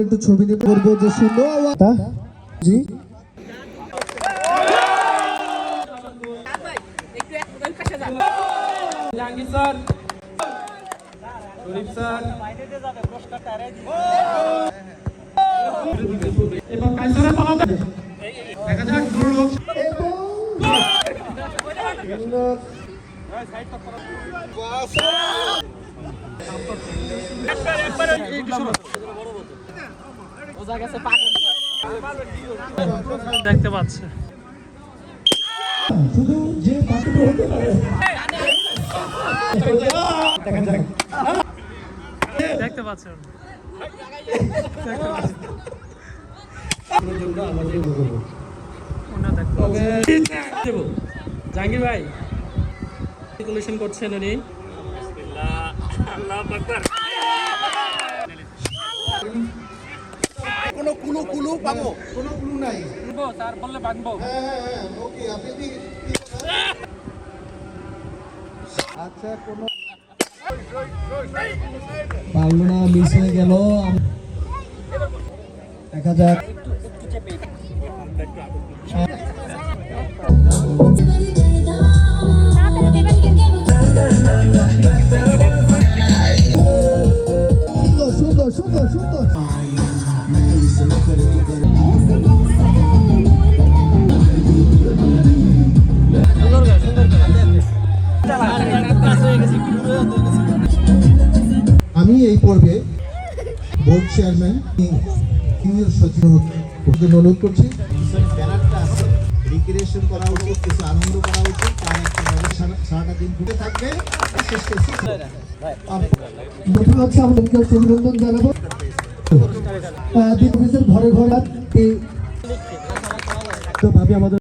একটু ছবি নিয়ে করবো যে সুন্দর জি জাহাঙ্গীর স্যার, শরীফ স্যার এবং কাইসারের পালাতে দেখা যাক দেখতে পাচ্ছে শুধু যে বাকিটা হতে পারে দেখতে পাচ্ছেন জাহাঙ্গীর ভাই ক্যালকুলেশন করছেন উনি কোনো কুলু পাবো কোনো কুলু নাই স্যার বললে ভাঙবো ওকে আপনি আচ্ছা কোনো পারলো না মিস হয়ে গেল দেখা যাক সুন্দর সুন্দর সুন্দর আমি এই পর্বে বোর্ড চেয়ারম্যান সচিব অনুরোধ করছি ব্যানারটা আছে রিক্রিয়েশন করা উচিত কিছু আনন্দ করা উচিত তার একটা ব্যবস্থা সারাটা দিন ঘুরে থাকবে শেষ করছি প্রথমে হচ্ছে আমাদেরকে অভিনন্দন জানাবো ঘরে ঘরে ভাবে আমাদের